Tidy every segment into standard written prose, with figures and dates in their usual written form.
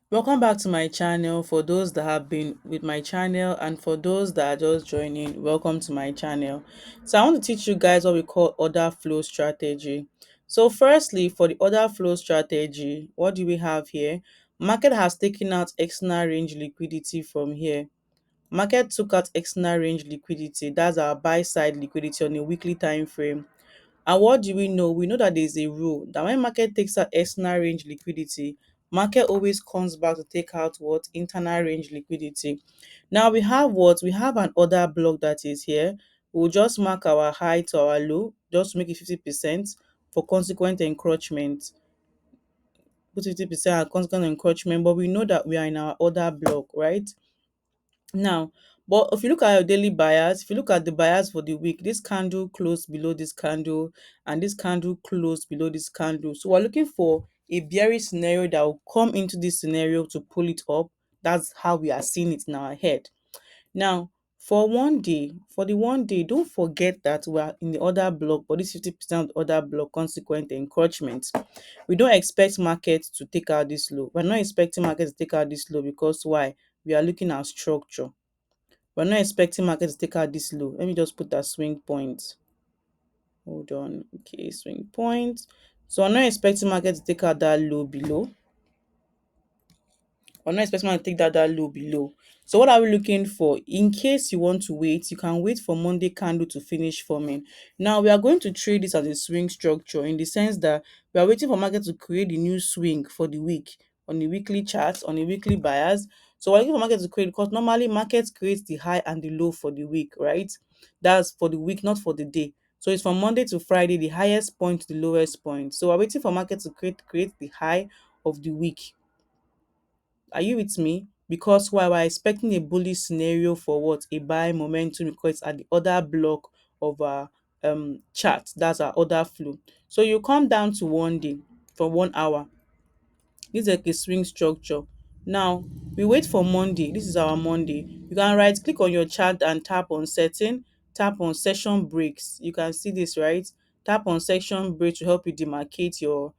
Welcome back to my channel. For those that have been with my channel and for those that are just joining, welcome to my channel. So I want to teach you guys what we call order flow strategy. So firstly, for the order flow strategy, what do we have here? Market has taken out external range liquidity from here. Market took out external range liquidity. That's our buy side liquidity on a weekly time frame. And what do we know? We know that there's a rule that when market takes out external range liquidity, market always comes back to take out what internal range liquidity. Now we have what? We have an order block that is here. We'll just mark our high to our low, just to make it 50% for consequent encroachment. Put 50% at consequent encroachment, but we know that we are in our order block, right? Now, but if you look at your daily buyers, if you look at the buyers for the week, this candle closed below this candle, and this candle closed below this candle. So we're looking for a bearish scenario that will come into this scenario to pull it up. That's how we are seeing it in our head. Now, for the one day, don't forget that we are in the order block, but this 50% of the order block consequent encroachment. We don't expect markets to take out this low. We're not expecting markets to take out this low because why? We are looking at structure. We're not expecting market to take out this low. Let me just put that swing point. Hold on. Okay, swing point. So I'm not expecting market to take out that low below. I'm not expecting to take that low below. So what are we looking for? In case you want to wait, you can wait for Monday candle to finish forming. Now we are going to trade this as a swing structure in the sense that we are waiting for market to create the new swing for the week on the weekly charts, on the weekly buyers. So we're looking for market to create because normally markets creates the high and the low for the week, right? That's for the week, not for the day. So it's from Monday to Friday, the highest point to the lowest point. So we're waiting for market to create the high of the week. Are you with me? Because why we're expecting a bullish scenario for what? A buy momentum because it's at the other block of our chart. That's our order flow. So you come down to one day for 1 hour. This is like a swing structure. Now we wait for Monday. This is our Monday. You can right click on your chart and tap on setting, tap on session breaks. You can see this, right? Tap on section break to help you demarcate your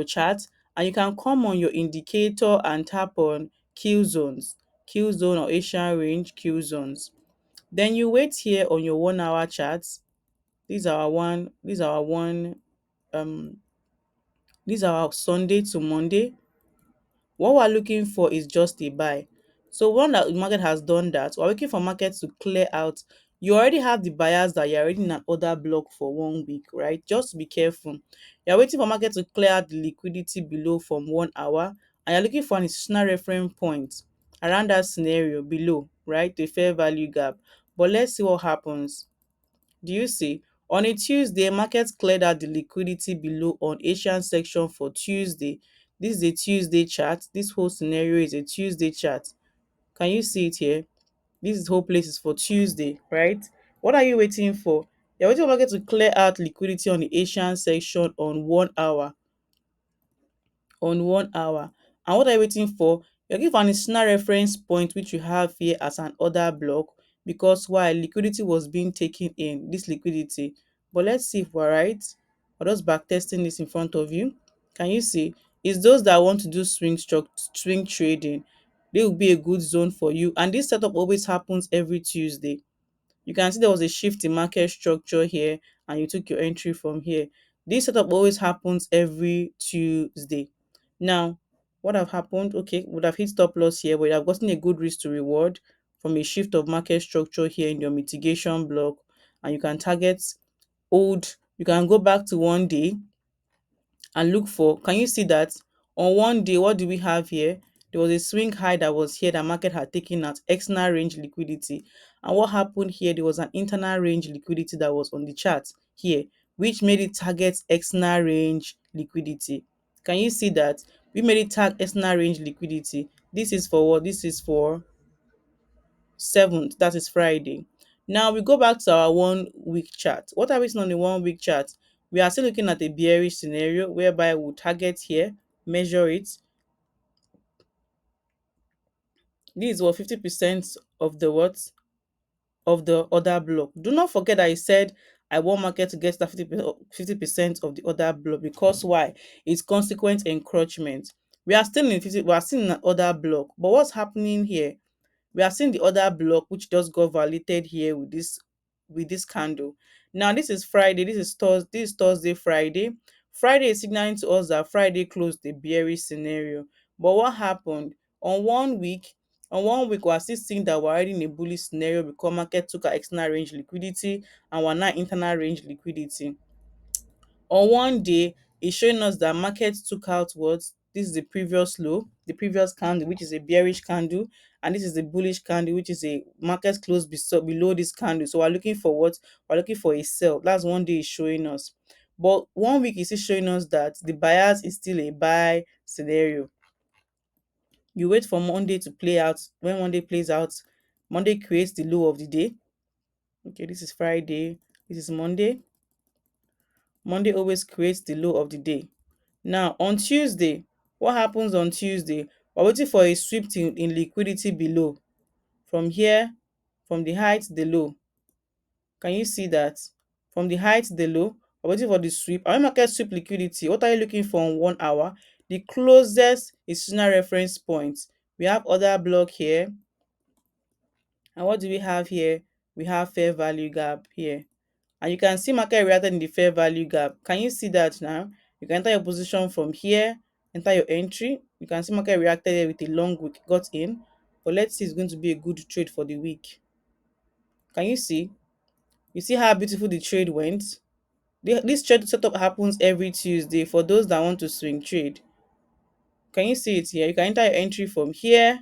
chart, and you can come on your indicator and tap on kill zones, kill zone or Asian range kill zones. Then you wait here on your 1 hour charts. These are our one. These are our one. Um, these are our Sunday to Monday. What we're looking for is just a buy. So when the market has done that, we're looking for market to clear out. You already have the buyers that you're already in an order block for 1 week, right? Just be careful. You're waiting for market to clear out the liquidity below from 1 hour, and you're looking for an institutional reference point around that scenario below, right? The fair value gap. But let's see what happens. Do you see? On a Tuesday, markets cleared out the liquidity below on Asian section for Tuesday. This is a Tuesday chart. This whole scenario is a Tuesday chart. Can you see it here? This whole place is for Tuesday, right? What are you waiting for? You're waiting for market to clear out liquidity on the Asian section on 1 hour. On 1 hour. And what are you waiting for? You're looking for an external reference point which you have here as an order block because while liquidity was being taken in, this liquidity. But let's see if we're right. We're just back testing this in front of you. Can you see? It's those that want to do swing trading. They will be a good zone for you. And this setup always happens every Tuesday. You can see there was a shift in market structure here and you took your entry from here. This setup always happens every Tuesday. Now, what have happened? Okay, would have hit stop loss here, but you have gotten a good risk to reward from a shift of market structure here in your mitigation block, and you can target old. You can go back to one day and look for. Can you see that on one day, what do we have here? There was a swing high that was here that market had taken at external range liquidity. And what happened here? There was an internal range liquidity that was on the chart here, which made it target external range liquidity. Can you see that? We made it tag external range liquidity. This is for what? This is for 7th, that is Friday. Now we go back to our 1 week chart. What are we seeing on the 1 week chart? We are still looking at a bearish scenario whereby we'll target here, measure it. This is what 50% of the what of the other block. Do not forget that I said I want market to get that 50% of the other block because why? It's consequent encroachment. We are still in an order block. But what's happening here? We are seeing the other block which just got validated here with this candle. Now this is Friday, this is Thursday, Friday. Friday is signaling to us that Friday closed the bearish scenario. But what happened on 1 week? On 1 week, we are still seeing that we're already in a bullish scenario because market took our external range liquidity and we're now internal range liquidity. On one day, it's showing us that market took out what? This is the previous low, the previous candle, which is a bearish candle, and this is the bullish candle, which is a market close below this candle. So we're looking for what? We're looking for a sell. That's one day is showing us. But 1 week is still showing us that the bias is still a buy scenario. You wait for Monday to play out. When Monday plays out, Monday creates the low of the day. Okay, this is Friday. This is Monday. Monday always creates the low of the day. Now, on Tuesday, what happens on Tuesday? We're waiting for a sweep in liquidity below. From here, from the high to the low. Can you see that? From the high to the low, we're waiting for the sweep. And when market sweep liquidity, what are you looking for on 1 hour? The closest is seasonal reference point. We have other block here. And what do we have here? We have fair value gap here. And you can see market reacted in the fair value gap. Can you see that now? You can enter your position from here, enter your entry. You can see market reacted here with a long wick, got in. But let's see, it's going to be a good trade for the week. Can you see? You see how beautiful the trade went? This trade setup happens every Tuesday for those that want to swing trade. Can you see it here? You can enter your entry from here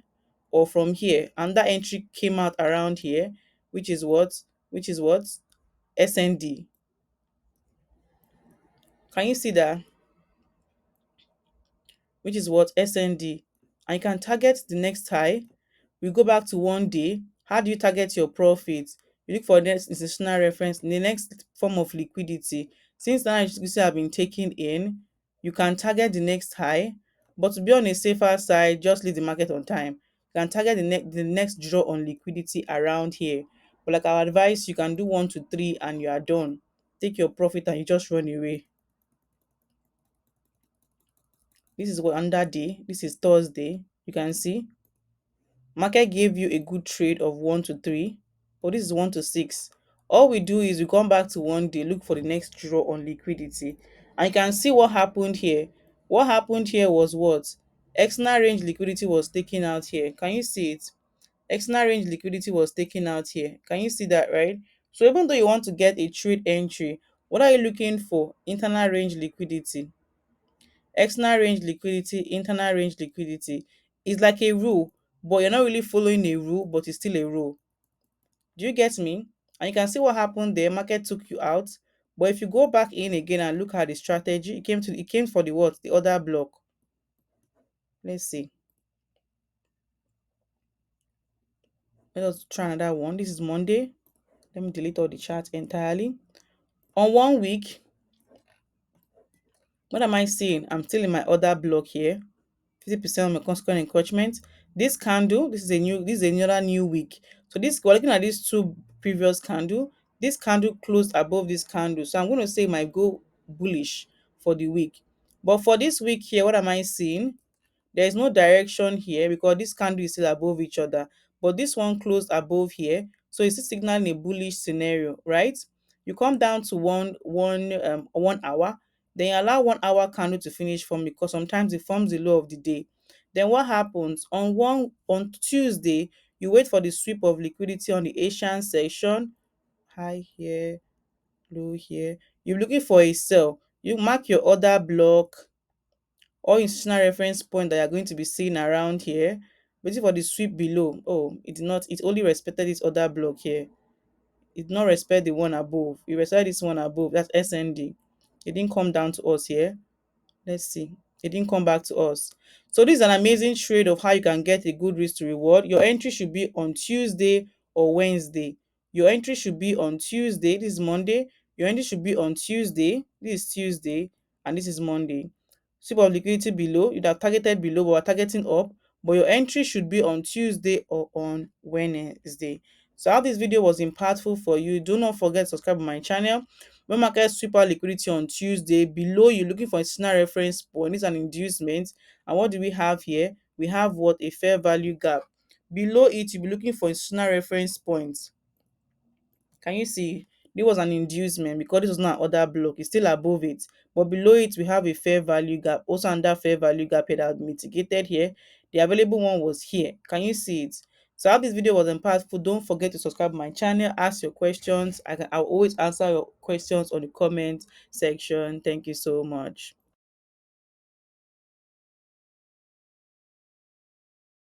or from here. And that entry came out around here, which is what? Which is what? SND. Can you see that? Which is what? SND. And you can target the next high. We go back to 1 day. How do you target your profits? You look for the next institutional reference, the next form of liquidity. Since that liquidity have been taken in, you can target the next high. But to be on a safer side, just leave the market on time. You can target the next draw on liquidity around here. But like our advice, you can do 1 to 3 and you are done. Take your profit and you just run away. This is what under day. This is Thursday. You can see market gave you a good trade of 1 to 3, but this is 1 to 6. All we do is we come back to 1 day, look for the next draw on liquidity, and you can see what happened here. What happened here was what? External range liquidity was taken out here. Can you see it? External range liquidity was taken out here. Can you see that, right? So even though you want to get a trade entry, what are you looking for? Internal range liquidity. External range liquidity, internal range liquidity is like a rule, but you're not really following a rule, but it's still a rule. Do you get me? And you can see what happened there. Market took you out. But if you go back in again and look at the strategy, it came for the what? The other block. Let's see. Let us try another one. This is Monday. Let me delete all the charts entirely. On 1 week, what am I seeing? I'm still in my other block here. 50% of my consequent encroachment. This candle, this is another new week. So this, we're looking at these two previous candle. This candle closed above this candle. So I'm going to say it might go bullish for the week. But for this week here, what am I seeing? There is no direction here because this candle is still above each other, but this one closed above here, so it's still signaling a bullish scenario, right? You come down to 1 hour, then you allow 1 hour candle to finish forming because sometimes it forms the low of the day. Then what happens on Tuesday? You wait for the sweep of liquidity on the Asian section, high here, low here. You're looking for a sell. You mark your order block or institutional reference point that you're going to be seeing around here, waiting for the sweep below. Oh, it did not, it only respected this other block here. It did not respect the one above. It respected this one above. That's SND. It didn't come down to us here. Let's see. It didn't come back to us. So this is an amazing trade of how you can get a good risk to reward. Your entry should be on Tuesday or Wednesday. Your entry should be on Tuesday. This is Monday. Your entry should be on Tuesday. This is Tuesday. And this is Monday. Sweep of liquidity below. You'd have targeted below, but we're targeting up. But your entry should be on Tuesday or on Wednesday. So I hope this video was impactful for you. Do not forget to subscribe to my channel. When market sweep out liquidity on Tuesday, below you looking for a signal reference point. It's an inducement. And what do we have here? We have what? A fair value gap. Below it, you'll be looking for a signal reference point. Can you see? This was an inducement because this was not an order block. It's still above it. But below it, we have a fair value gap. Also under fair value gap here that mitigated here. The available one was here. Can you see it? So I hope this video was impactful. Don't forget to subscribe to my channel. Ask your questions. I'll always answer your questions on the comment section. Thank you so much.